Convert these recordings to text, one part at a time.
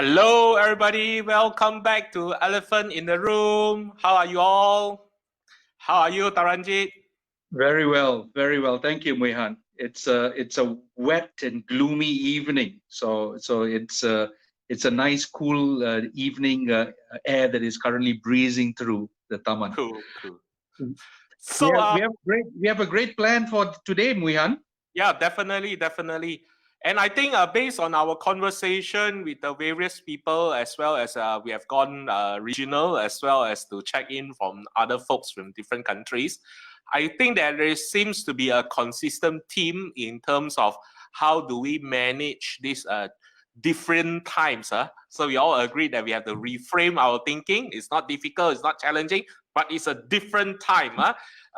Hello, everybody. Welcome back to Elephant in the Room. How are you all? How are you, Taranjeet? Very well, very well. Thank you, Muihan. It's a wet and gloomy evening, so it's a nice, cool evening air that is currently breezing through the Taman. Cool. We So, have a great plan for today, Muihan. yeah, definitely. And I think based on our conversation with the various people, as well as we have gone regional, as well as to check in from other folks from different countries, I think that there seems to be a consistent theme in terms of how do we manage these different times. So we all agree that we have to reframe our thinking. It's not difficult, it's not challenging, but it's a different time.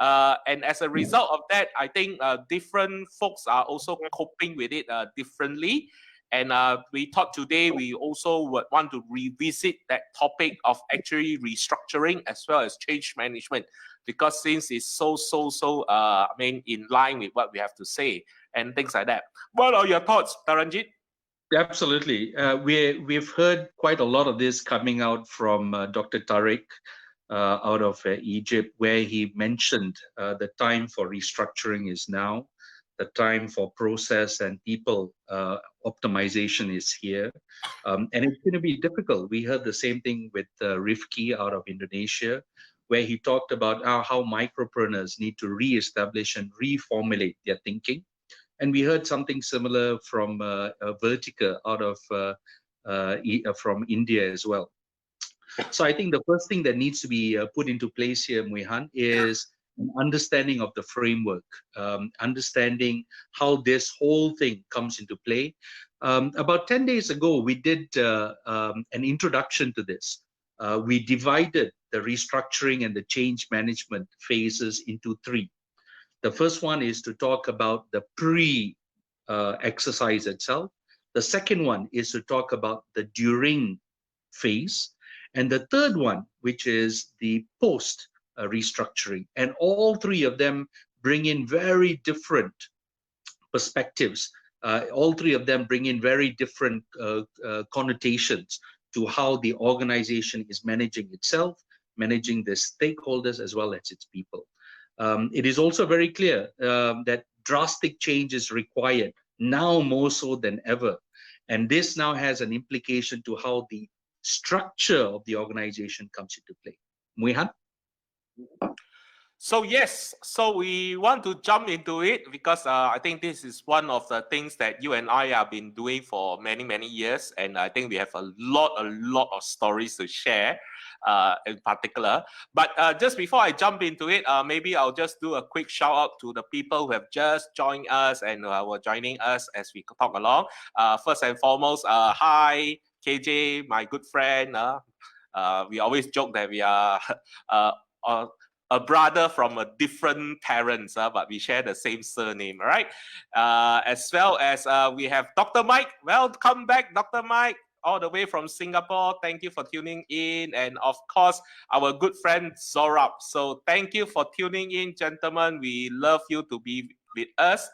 And as a result of that, I think different folks are also coping with it differently. And we thought today we also would want to revisit that topic of actually restructuring as well as change management, because since it's so in line with what we have to say and things like that. What are your thoughts, Taranjeet? Absolutely. We've heard quite a lot of this coming out from Dr. Tariq out of Egypt, where he mentioned the time for restructuring is now. The time for process and people optimization is here. And it's going to be difficult. We heard the same thing with Rifki out of Indonesia, where he talked about how micropreneurs need to reestablish and reformulate their thinking. And we heard something similar from Vertica out of from India as well. So I think the first thing that needs to be put into place here, Muihan, is an understanding of the framework, understanding how this whole thing comes into play. About 10 days ago, we did an introduction to this. We divided the restructuring and the change management phases into three. The first one is to talk about the pre-exercise itself. The second one is to talk about the during phase. And the third one, which is the post restructuring. And all three of them bring in very different perspectives. All three of them bring in very different connotations to how the organization is managing itself, managing the stakeholders as well as its people. It is also very clear that drastic change is required now more so than ever. And this now has an implication to how the structure of the organization comes into play. Muihan? So yes, so we want to jump into it because I think this is one of the things that you and I have been doing for many years, and I think we have a lot of stories to share in particular. But just before I jump into it, maybe I'll just do a quick shout out to the people who have just joined us and were joining us as we talk along. First and foremost, hi KJ, my good friend. We always joke that we are a brother from a different parents, but we share the same surname, right? As well as we have Dr. Mike. Welcome back, Dr. Mike, all the way from Singapore. Thank you for tuning in. And of course, our good friend Zorab. So thank you for tuning in, gentlemen. We love you to be with us.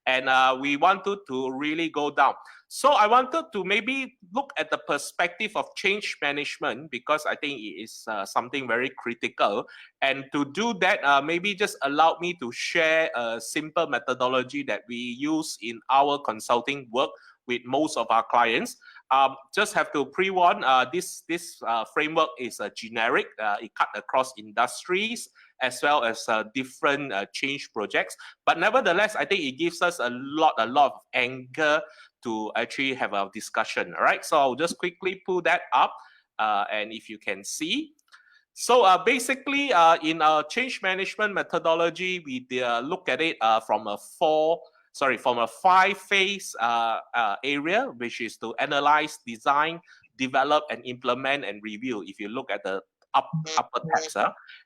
And we wanted to really go down. So I wanted to maybe look at the perspective of change management, because I think it is something very critical. And to do that, maybe just allow me to share a simple methodology that we use in our consulting work with most of our clients. Just have to pre-warn, this framework is generic. It cut across industries as well as different change projects. But nevertheless, I think it gives us a lot of anchor to actually have a discussion. All right, so I'll just quickly pull that up, and if you can see. So basically, in our change management methodology, we look at it from a 5-phase area, which is to analyze, design, develop, and implement and review. If you look at the upper tabs,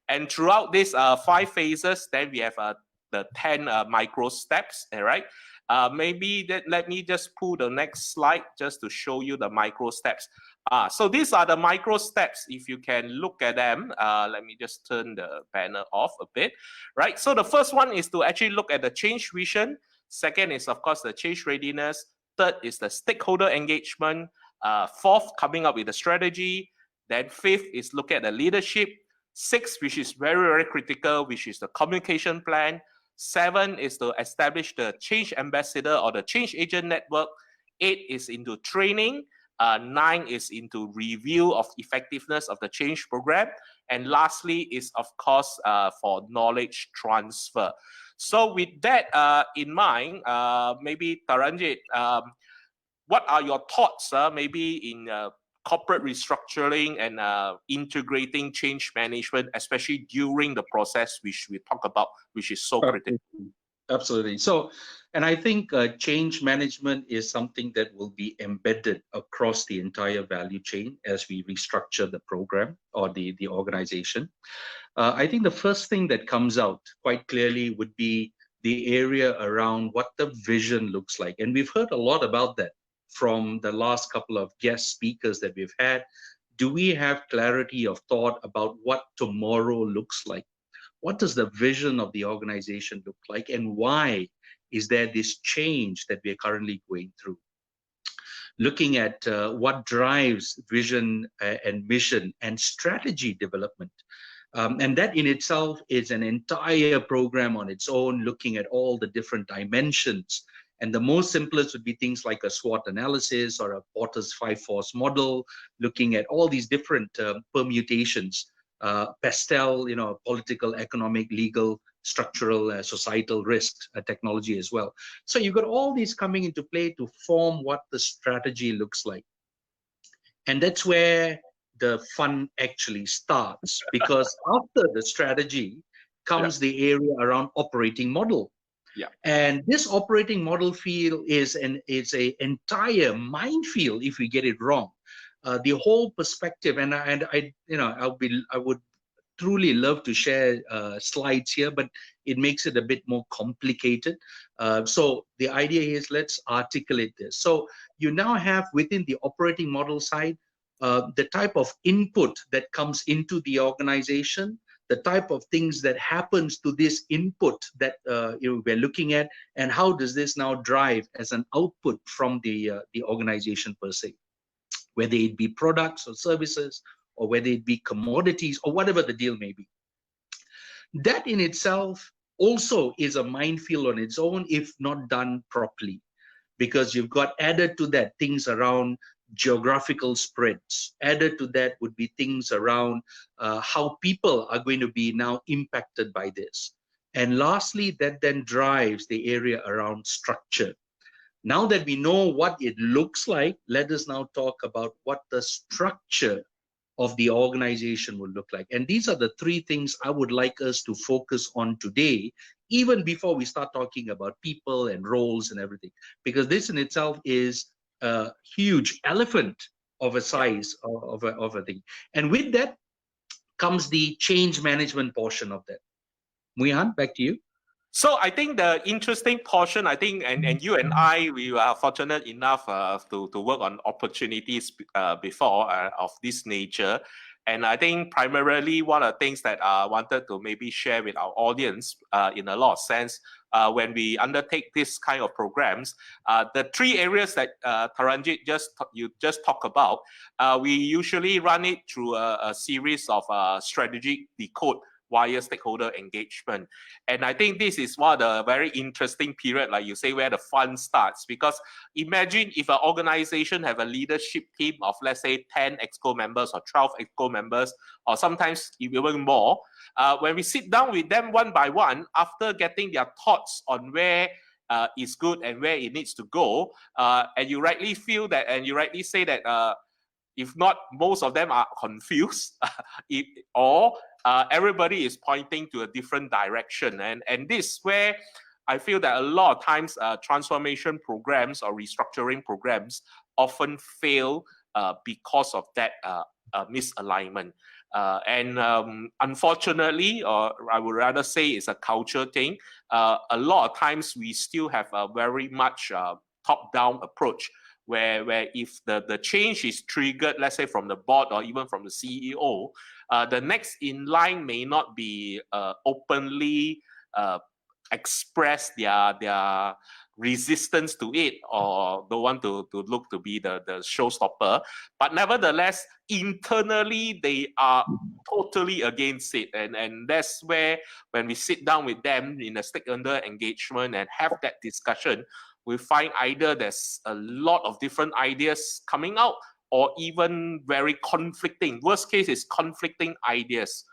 and throughout these 5 phases, then we have the 10 micro steps. All right. Maybe let me just pull the next slide just to show you the micro steps. So these are the micro steps. If you can look at them, let me just turn the banner off a bit. Right. So the first one is to actually look at the change vision. Second is, of course, the change readiness. Third is the stakeholder engagement. Fourth, coming up with a strategy. Then fifth is look at the leadership. Sixth, which is very, very critical, which is the communication plan. Seven is to establish the change ambassador or the change agent network. Eight is into training. Nine is into review of effectiveness of the change program. And lastly is, of course, for knowledge transfer. So with that in mind, maybe Taranjeet, what are your thoughts maybe in corporate restructuring and integrating change management, especially during the process which we talk about, which is so critical? Absolutely. So, and I think change management is something that will be embedded across the entire value chain as we restructure the program or the organization. I think the first thing that comes out quite clearly would be the area around what the vision looks like. And we've heard a lot about that from the last couple of guest speakers that we've had. Do we have clarity of thought about what tomorrow looks like? What does the vision of the organization look like, and why is there this change that we are currently going through? Looking at what drives vision and mission and strategy development. And that in itself is an entire program on its own, looking at all the different dimensions. And the most simplest would be things like a SWOT analysis or a Porter's 5-force model, looking at all these different permutations. Pastel, political, economic, legal, structural, societal risks, technology as well. So you've got all these coming into play to form what the strategy looks like. And that's where the fun actually starts, because after the strategy comes the area around operating model. Yeah. And this operating model field is an entire minefield if we get it wrong. The whole perspective, and I would truly love to share slides here, but it makes it a bit more complicated. So the idea is, let's articulate this. So you now have within the operating model side, the type of input that comes into the organization, the type of things that happens to this input that we're looking at, and how does this now drive as an output from the organization per se, whether it be products or services, or whether it be commodities, or whatever the deal may be. That in itself also is a minefield on its own if not done properly, because you've got added to that things around geographical spreads. Added to that would be things around how people are going to be now impacted by this. And lastly, that then drives the area around structure. Now that we know what it looks like, let us now talk about what the structure of the organization will look like. And these are the three things I would like us to focus on today, even before we start talking about people and roles and everything, because this in itself is a huge elephant of a size of a thing. And with that comes the change management portion of that. Muihan, back to you. So I think the interesting portion, I think, and you and I, we are fortunate enough to work on opportunities before of this nature. And I think primarily one of the things that I wanted to maybe share with our audience in a lot of sense, when we undertake this kind of programs, the three areas that Taranjeet you just talked about, we usually run it through a series of strategic decode via stakeholder engagement. And I think this is one of the very interesting period, like you say, where the fun starts. Because imagine if an organization have a leadership team of, let's say, 10 EXCO members or 12 EXCO members, or sometimes even more. When we sit down with them one by one, after getting their thoughts on where is good and where it needs to go, and you rightly feel that, and you rightly say that, if not, most of them are confused, or everybody is pointing to a different direction. And this is where I feel that a lot of times transformation programs or restructuring programs often fail because of that misalignment. And unfortunately, or I would rather say it's a culture thing, a lot of times we still have a very much top-down approach, where if the change is triggered, let's say from the board or even from the CEO, the next in line may not be openly express their resistance to it or don't want to look to be the showstopper. But nevertheless, internally, they are totally against it. And that's where, when we sit down with them in a stakeholder engagement and have that discussion, we find either there's a lot of different ideas coming out or even very conflicting. Worst case is conflicting ideas.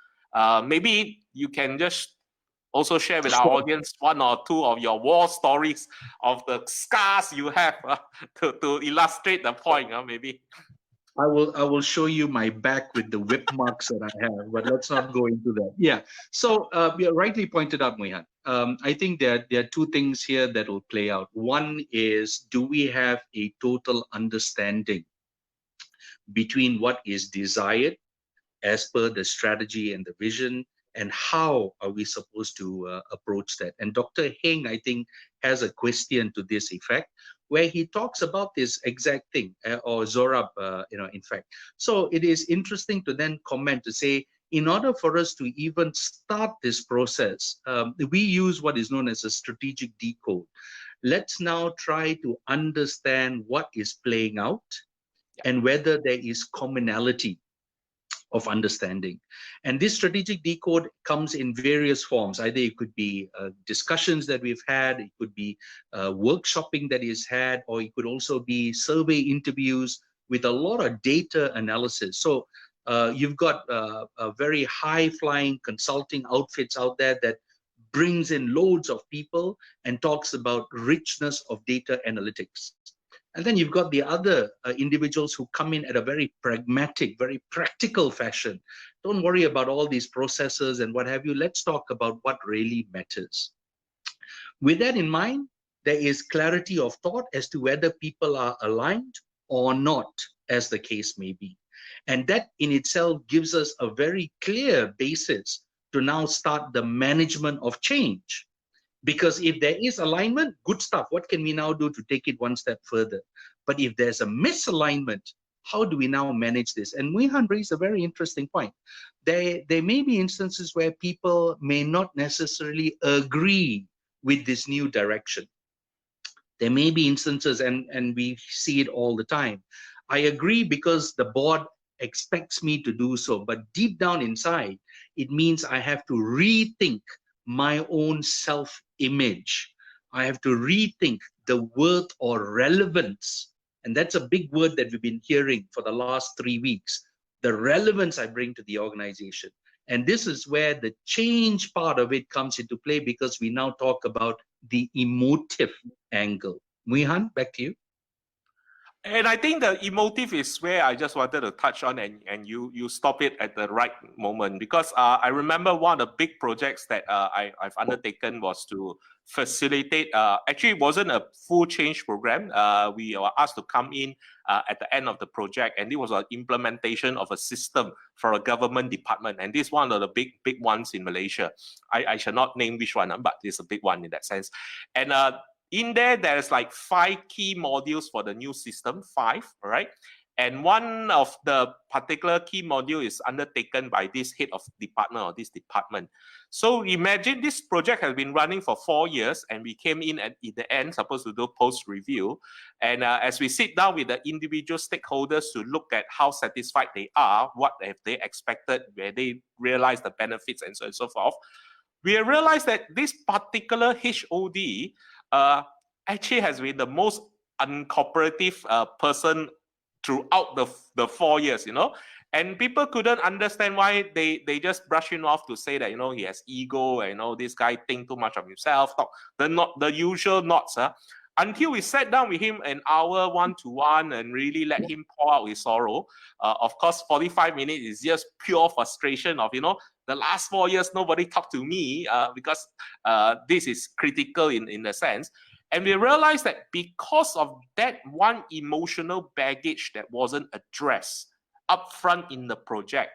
Maybe you can just also share with our audience one or two of your war stories of the scars you have to illustrate the point, maybe. I will show you my back with the whip marks that I have, but let's not go into that. Yeah. So you rightly pointed out, Mohan. I think there are two things here that will play out. One is, do we have a total understanding between what is desired as per the strategy and the vision, and how are we supposed to approach that? And Dr. Heng, I think, has a question to this effect, where he talks about this exact thing, or Zorab, in fact. So it is interesting to then comment to say, in order for us to even start this process, we use what is known as a strategic decode. Let's now try to understand what is playing out and whether there is commonality of understanding. And this strategic decode comes in various forms. Either it could be discussions that we've had, it could be workshopping that is had, or it could also be survey interviews with a lot of data analysis. So you've got very high-flying consulting outfits out there that brings in loads of people and talks about richness of data analytics. And then you've got the other individuals who come in at a very pragmatic, very practical fashion. Don't worry about all these processes and what have you. Let's talk about what really matters. With that in mind, there is clarity of thought as to whether people are aligned or not, as the case may be. And that in itself gives us a very clear basis to now start the management of change. Because if there is alignment, good stuff. What can we now do to take it one step further? But if there's a misalignment, how do we now manage this? And Mohan raised a very interesting point. There may be instances where people may not necessarily agree with this new direction. There may be instances, and we see it all the time. I agree because the board expects me to do so, but deep down inside, it means I have to rethink my own self-image. I have to rethink the worth or relevance. And that's a big word that we've been hearing for the last 3 weeks. The relevance I bring to the organization. And this is where the change part of it comes into play, because we now talk about the emotive angle. Mohan, back to you. And I think the emotive is where I just wanted to touch on, and you stop it at the right moment, because I remember one of the big projects that I've undertaken was to facilitate, actually it wasn't a full change program. We were asked to come in at the end of the project, and it was an implementation of a system for a government department. And this is one of the big ones in Malaysia. I shall not name which one, but it's a big one in that sense. And in there's like 5 key modules for the new system, 5, all right? And one of the particular key module is undertaken by this head of department or this department. So imagine this project has been running for 4 years, and we came in at the end, supposed to do post-review. And as we sit down with the individual stakeholders to look at how satisfied they are, what have they expected, where they realize the benefits, and so on and so forth, we realized that this particular HOD actually has been the most uncooperative person throughout the 4 years, and people couldn't understand why they just brush him off to say that, he has ego, and this guy think too much of himself, the usual knots, until we sat down with him an hour one-to-one and really let him pour out his sorrow. Of course, 45 minutes is just pure frustration of, the last 4 years, nobody talked to me because this is critical in a sense. And we realized that because of that one emotional baggage that wasn't addressed upfront in the project,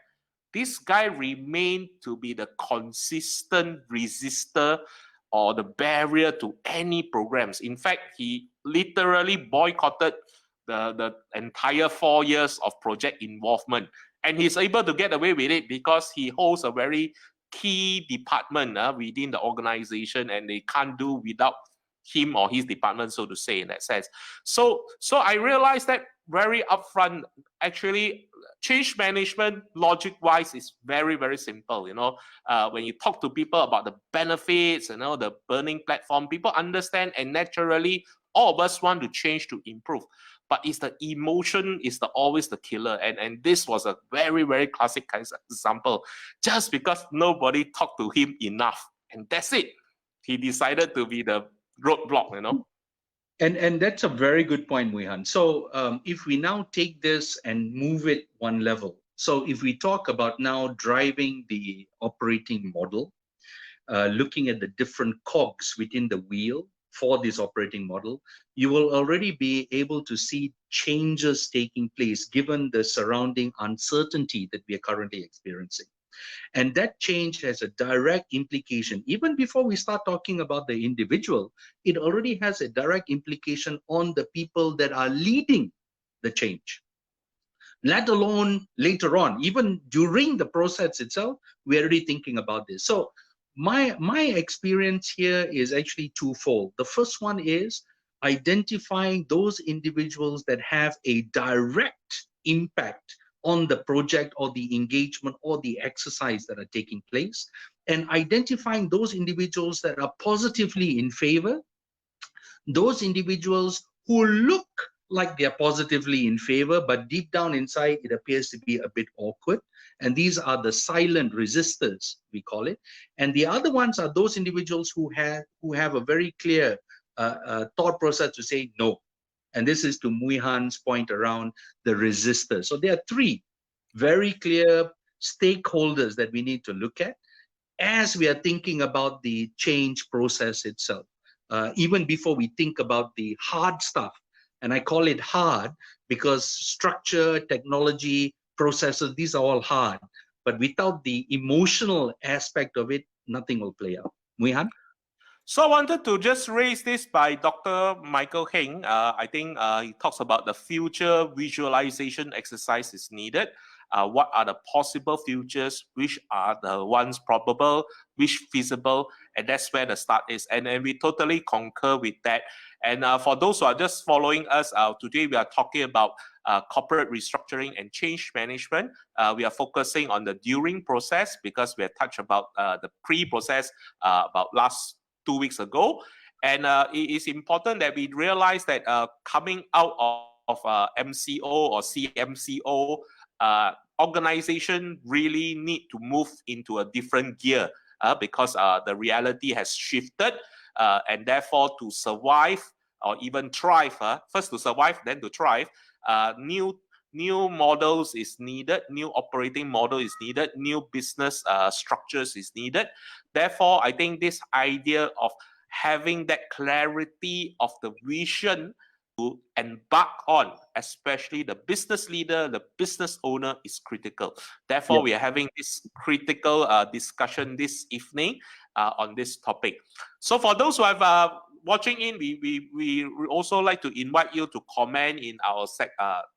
this guy remained to be the consistent resistor or the barrier to any programs. In fact, he literally boycotted the entire 4 years of project involvement. And he's able to get away with it because he holds a very key department within the organization, and they can't do without him or his department, so to say, in that sense. So I realized that very upfront, actually, change management, logic-wise, is very, very simple. When you talk to people about the benefits, the burning platform, people understand, and naturally, all of us want to change to improve. But it's the emotion is always the killer. And this was a very, very classic example, just because nobody talked to him enough. And that's it. He decided to be the roadblock. And that's a very good point, Muihan. So if we now take this and move it one level, so if we talk about now driving the operating model, looking at the different cogs within the wheel for this operating model, you will already be able to see changes taking place given the surrounding uncertainty that we are currently experiencing. And that change has a direct implication. Even before we start talking about the individual, it already has a direct implication on the people that are leading the change. Let alone later on, even during the process itself, we're already thinking about this. So my experience here is actually twofold. The first one is identifying those individuals that have a direct impact on the project or the engagement or the exercise that are taking place, and identifying those individuals that are positively in favor, those individuals who look like they're positively in favor, but deep down inside, it appears to be a bit awkward. And these are the silent resistors, we call it. And the other ones are those individuals who have a very clear thought process to say no. And this is to Muihan's point around the resistors. So there are three very clear stakeholders that we need to look at as we are thinking about the change process itself. Even before we think about the hard stuff. And I call it hard because structure, technology, processes, these are all hard. But without the emotional aspect of it, nothing will play out. Muihan? So I wanted to just raise this by Dr. Michael Heng. I think he talks about the future visualization exercise is needed. What are the possible futures? Which are the ones probable? Which feasible? And that's where the start is. And we totally concur with that. And for those who are just following us, today we are talking about corporate restructuring and change management. We are focusing on the during process because we have touched about the pre-process about last 2 weeks ago. And it is important that we realize that coming out of MCO or CMCO, organization really need to move into a different gear because the reality has shifted, and therefore to survive or even thrive, first to survive, then to thrive, new models is needed, new operating model is needed, new business structures is needed. Therefore, I think this idea of having that clarity of the vision to embark on, especially the business leader, the business owner, is critical. Therefore, we are having this critical discussion this evening on this topic. So for those who have watching in, we also like to invite you to comment in our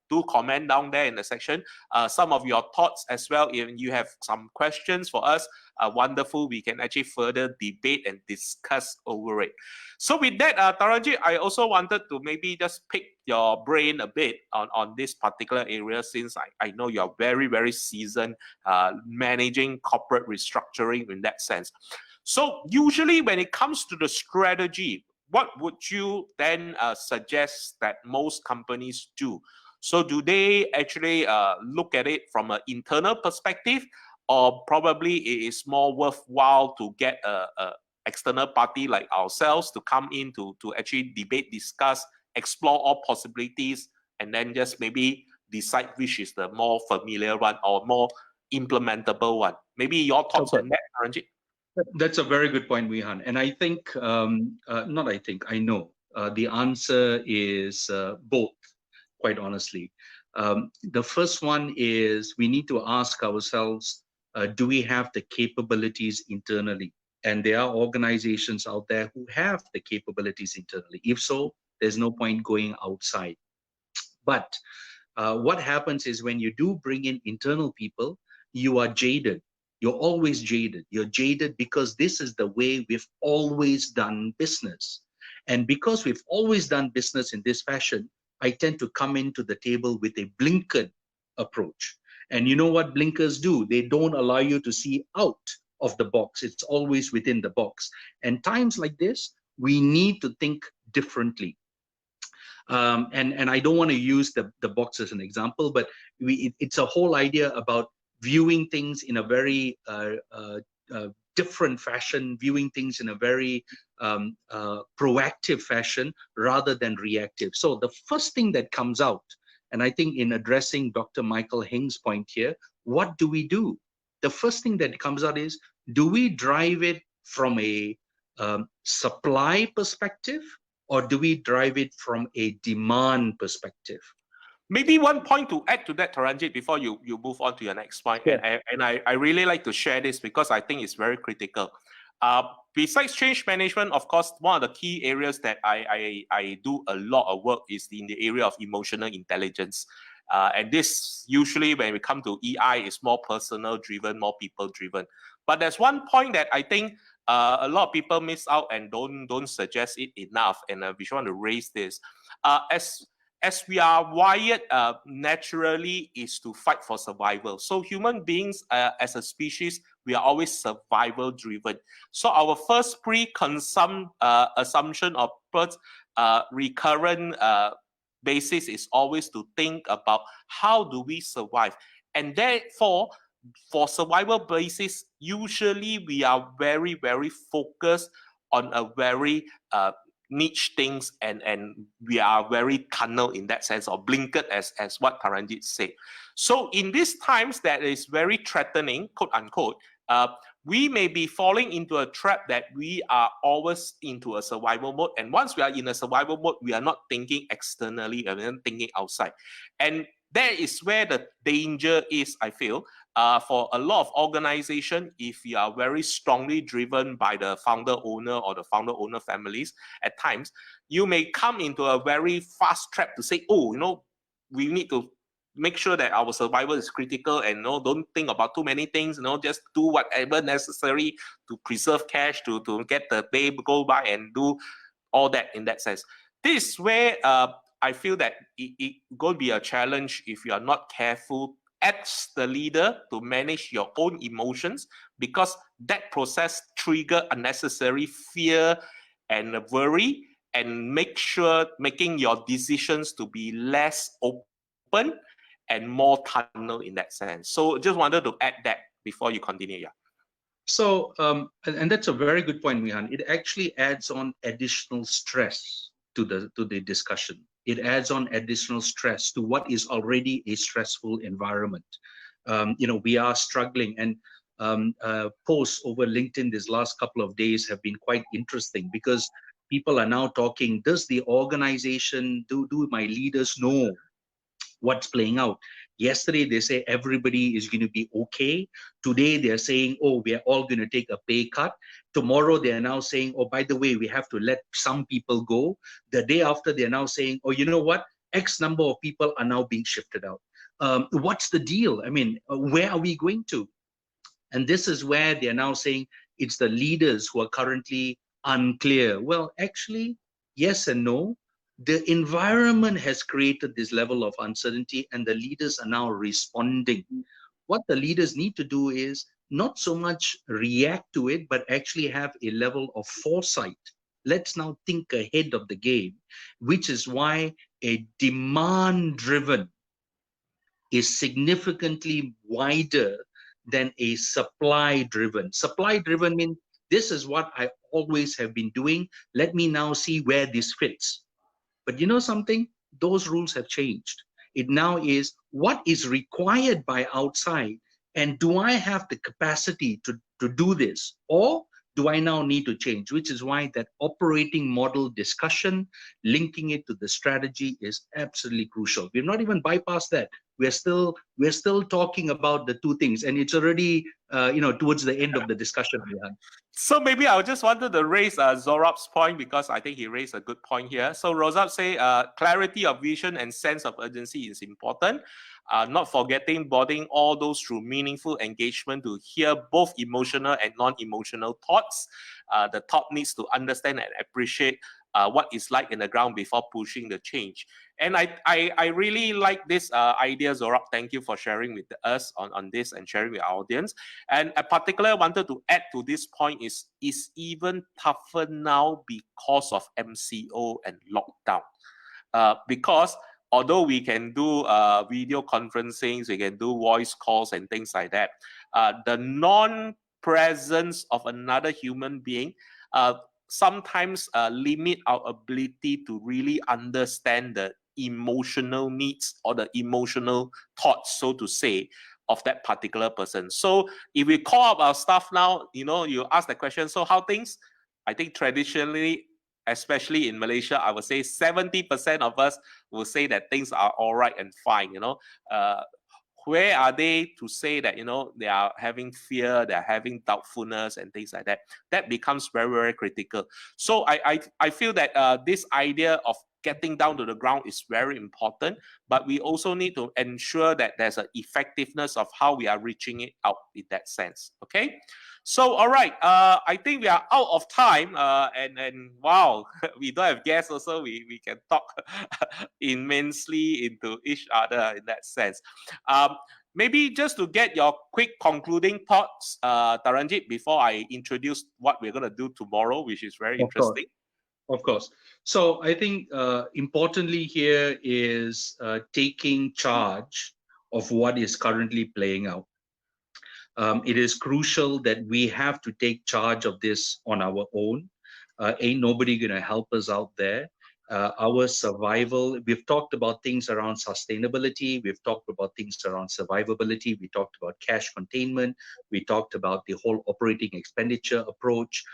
do comment down there in the section. Some of your thoughts as well. If you have some questions for us, wonderful. We can actually further debate and discuss over it. So with that, Taranjeet, I also wanted to maybe just pick your brain a bit on this particular area, since I know you are very, very seasoned managing corporate restructuring in that sense. So usually when it comes to the strategy, what would you then suggest that most companies do? So do they actually look at it from an internal perspective, or probably it is more worthwhile to get a external party like ourselves to come in to actually debate, discuss, explore all possibilities, and then just maybe decide which is the more familiar one or more implementable one? Maybe your thoughts on that, Taranjeet? That's a very good point, Muihan. And I think, I know the answer is both, quite honestly. The first one is we need to ask ourselves, do we have the capabilities internally? And there are organizations out there who have the capabilities internally. If so, there's no point going outside. But what happens is when you do bring in internal people, you are jaded. You're always jaded. You're jaded because this is the way we've always done business. And because we've always done business in this fashion, I tend to come into the table with a blinkered approach. And you know what blinkers do? They don't allow you to see out of the box. It's always within the box. And times like this, we need to think differently. And I don't want to use the box as an example, but it's a whole idea about viewing things in a very different fashion, viewing things in a very proactive fashion rather than reactive. So the first thing that comes out, and I think in addressing Dr. Michael Heng's point here, what do we do? The first thing that comes out is, do we drive it from a supply perspective, or do we drive it from a demand perspective? Maybe one point to add to that, Taranjeet, before you move on to your next point. Sure. And I really like to share this because I think it's very critical. Besides change management, of course, one of the key areas that I do a lot of work is in the area of emotional intelligence. And this usually when we come to EI is more personal driven, more people driven. But there's one point that I think a lot of people miss out and don't suggest it enough, and we want to raise this. As we are wired naturally is to fight for survival. So human beings as a species, we are always survival driven. So our first assumption of first recurrent basis is always to think about how do we survive. And therefore, for survival basis, usually we are very, very focused on a very niche things, and we are very tunnel in that sense, or blinkered as what Taranjeet said. So in these times that is very threatening, quote unquote, we may be falling into a trap that we are always into a survival mode. And once we are in a survival mode, we are not thinking externally, we are thinking outside. And that is where the danger is, I feel. For a lot of organization, if you are very strongly driven by the founder owner or the founder owner families, at times you may come into a very fast trap to say, oh, we need to make sure that our survival is critical, and don't think about too many things, just do whatever necessary to preserve cash, to get the day go by and do all that in that sense. This is where I feel that it going to be a challenge if you are not careful as the leader to manage your own emotions, because that process trigger unnecessary fear and worry, and making your decisions to be less open and more tunnel in that sense. So just wanted to add that before you continue. Yeah. So, and that's a very good point, Mihan. It actually adds on additional stress to the discussion. It adds on additional stress to what is already a stressful environment. We are struggling, and posts over LinkedIn these last couple of days have been quite interesting, because people are now talking, does the organization, do my leaders know what's playing out? Yesterday, they say everybody is going to be okay. Today, they're saying, oh, we're all going to take a pay cut. Tomorrow, they're now saying, oh, by the way, we have to let some people go. The day after, they're now saying, oh, you know what? X number of people are now being shifted out. What's the deal? I mean, where are we going to? And this is where they're now saying it's the leaders who are currently unclear. Well, actually, yes and no. The environment has created this level of uncertainty, and the leaders are now responding. What the leaders need to do is not so much react to it, but actually have a level of foresight. Let's now think ahead of the game, which is why a demand-driven is significantly wider than a supply-driven. Supply-driven means this is what I always have been doing. Let me now see where this fits. But you know something? Those rules have changed. It now is what is required by outside, and do I have the capacity to do this, or do I now need to change? Which is why that operating model discussion, linking it to the strategy, is absolutely crucial. We've not even bypassed that. We're still talking about the two things, and it's already towards the end of the discussion we had. So maybe I just wanted to raise Zorab's point, because I think he raised a good point here. So Rozab say clarity of vision and sense of urgency is important. Not forgetting boarding all those through meaningful engagement to hear both emotional and non-emotional thoughts. The top needs to understand and appreciate what it's like in the ground before pushing the change. And I really like this idea, Zorak. Thank you for sharing with us on this and sharing with our audience. And a particular I wanted to add to this point is even tougher now because of MCO and lockdown. Because although we can do video conferencing, we can do voice calls and things like that, the non-presence of another human being sometimes limit our ability to really understand the emotional needs or the emotional thoughts, so to say, of that particular person. So if we call up our staff now, you ask the question, so how things? I think traditionally, especially in Malaysia, I would say 70% of us will say that things are all right and fine. Where are they to say that they are having fear, they're having doubtfulness and things like that? That becomes very, very critical. So I feel that this idea of getting down to the ground is very important, but we also need to ensure that there's an effectiveness of how we are reaching it out in that sense. Okay. So, all right, I think we are out of time, and wow, we don't have guests also, we can talk immensely into each other in that sense. Maybe just to get your quick concluding thoughts, Taranjeet, before I introduce what we're going to do tomorrow, which is very interesting. Of course. So I think importantly here is taking charge of what is currently playing out. It is crucial that we have to take charge of this on our own. Ain't nobody going to help us out there. Our survival, we've talked about things around sustainability. We've talked about things around survivability. We talked about cash containment. We talked about the whole operating expenditure approach.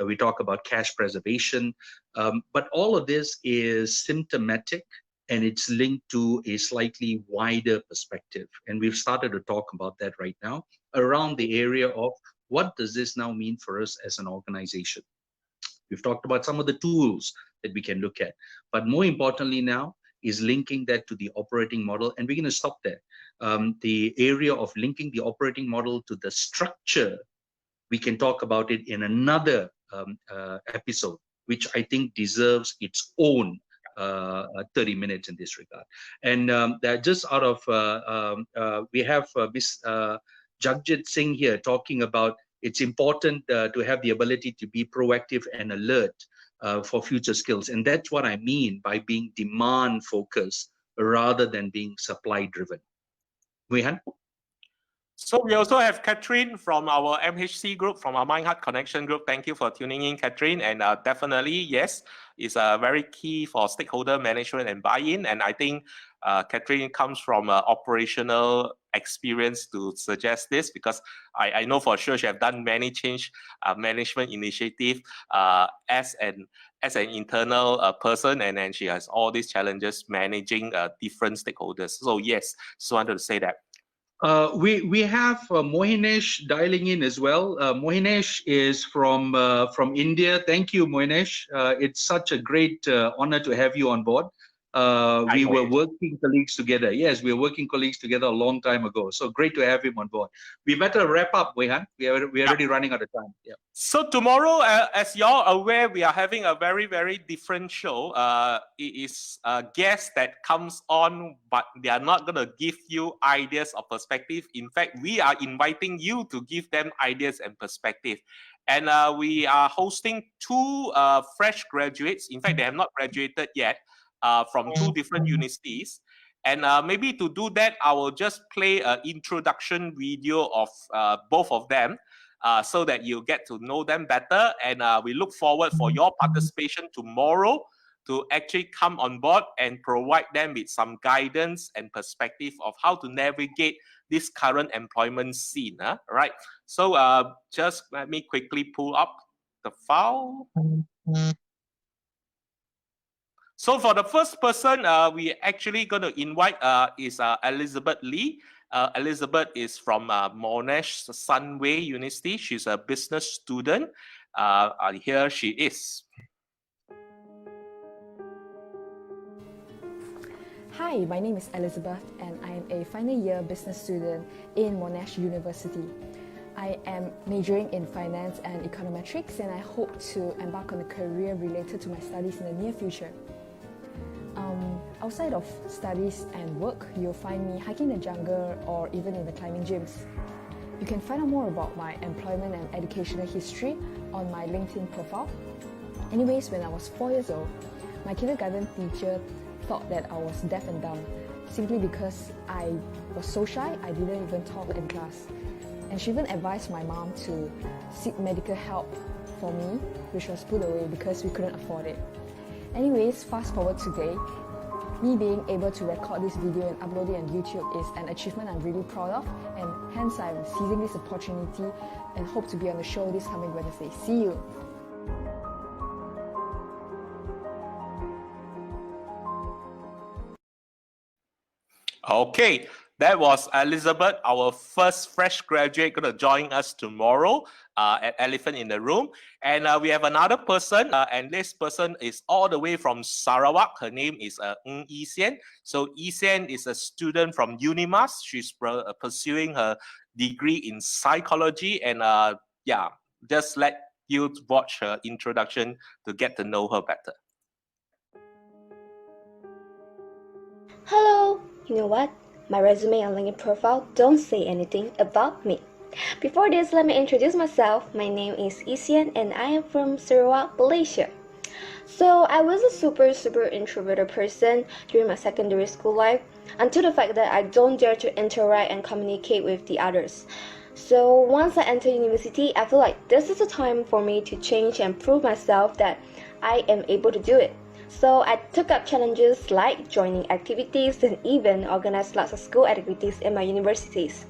We talk about cash preservation. But all of this is symptomatic, and it's linked to a slightly wider perspective. And we've started to talk about that right now around the area of what does this now mean for us as an organization. We've talked about some of the tools that we can look at, but more importantly now is linking that to the operating model, and we're going to stop there. The area of linking the operating model to the structure, we can talk about it in another episode, which I think deserves its own 30 minutes in this regard. And that just out of, we have Miss Jagjit Singh here talking about it's important to have the ability to be proactive and alert for future skills. And that's what I mean by being demand focused rather than being supply driven. Wehan? So we also have Catherine from our MHC group, from our Mind Heart Connection group. Thank you for tuning in, Catherine. And definitely, yes, it's very key for stakeholder management and buy-in. And I think Catherine comes from operational experience to suggest this, because I know for sure she have done many change management initiative as an internal person, and then she has all these challenges managing different stakeholders. So yes, just wanted to say that. We have Mohinesh dialing in as well. Mohinesh is from India. Thank you, Mohinesh. It's such a great honor to have you on board. We were working colleagues together. Yes, we were working colleagues together a long time ago. So great to have him on board. We better wrap up, Wehan. We're already running out of time. Yeah. So tomorrow, as you're aware, we are having a very, very different show. It is a guest that comes on, but they are not going to give you ideas or perspective. In fact, we are inviting you to give them ideas and perspective. And we are hosting two fresh graduates. In fact, they have not graduated yet, from two different universities. And maybe to do that, I will just play an introduction video of both of them, so that you get to know them better. And we look forward for your participation tomorrow to actually come on board and provide them with some guidance and perspective of how to navigate this current employment scene. Right. So just let me quickly pull up the file. So for the first person, we actually going to invite is Elizabeth Lee. Elizabeth is from Monash Sunway University. She's a business student. Here she is. Hi, my name is Elizabeth and I am a final year business student in Monash University. I am majoring in finance and econometrics, and I hope to embark on a career related to my studies in the near future. Outside of studies and work, you'll find me hiking the jungle or even in the climbing gyms. You can find out more about my employment and educational history on my LinkedIn profile. Anyways, when I was 4 years old, my kindergarten teacher thought that I was deaf and dumb simply because I was so shy I didn't even talk in class. And she even advised my mom to seek medical help for me, which was put away because we couldn't afford it. Anyways, fast forward today, me being able to record this video and upload it on YouTube is an achievement I'm really proud of, and hence I'm seizing this opportunity and hope to be on the show this coming Wednesday. See you! Okay, that was Elizabeth, our first fresh graduate, going to join us tomorrow at Elephant in the Room. And we have another person, and this person is all the way from Sarawak. Her name is Ng Yisian. So Yisian is a student from UNIMAS. She's pursuing her degree in psychology. And yeah, just let you watch her introduction to get to know her better. Hello! You know what? My resume and LinkedIn profile don't say anything about me. Before this, let me introduce myself. My name is Isian and I am from Sarawak, Malaysia. So I was a super introverted person during my secondary school life, until the fact that I don't dare to interact and communicate with the others. So once I enter university, I feel like this is a time for me to change and prove myself that I am able to do it. So I took up challenges like joining activities and even organized lots of school activities in my universities.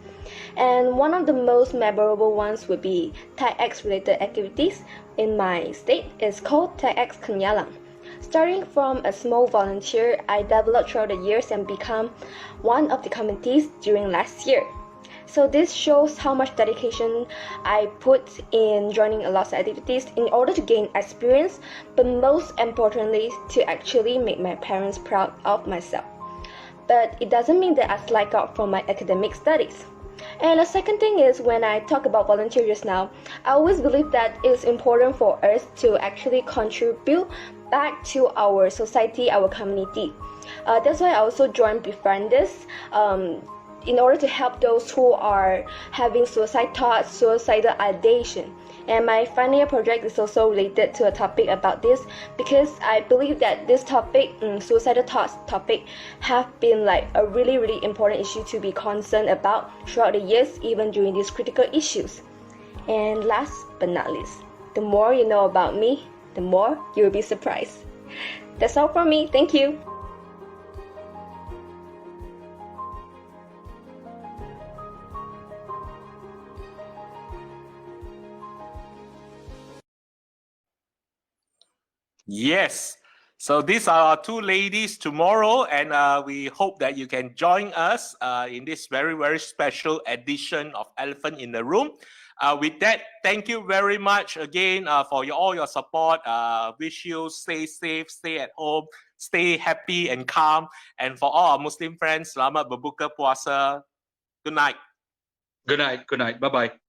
And one of the most memorable ones would be TEDx related activities in my state is called TEDx Kenyalang. Starting from a small volunteer, I developed throughout the years and become one of the committees during last year. So this shows how much dedication I put in joining a lot of activities in order to gain experience, but most importantly, to actually make my parents proud of myself. But it doesn't mean that I slack out from my academic studies. And the second thing is, when I talk about volunteer just now, I always believe that it's important for us to actually contribute back to our society, our community. That's why I also joined Befrienders, in order to help those who are having suicide thoughts, suicidal ideation. And my final year project is also related to a topic about this, because I believe that this topic, suicidal thoughts topic, have been like a really important issue to be concerned about throughout the years, even during these critical issues. And last but not least, the more you know about me, the more you will be surprised. That's all from me. Thank you. Yes. So these are our two ladies tomorrow, and we hope that you can join us in this very special edition of Elephant in the Room. With that, thank you very much again for all your support. Wish you stay safe, stay at home, stay happy and calm. And for all our Muslim friends, selamat berbuka puasa. Good night. Good night. Good night. Bye-bye.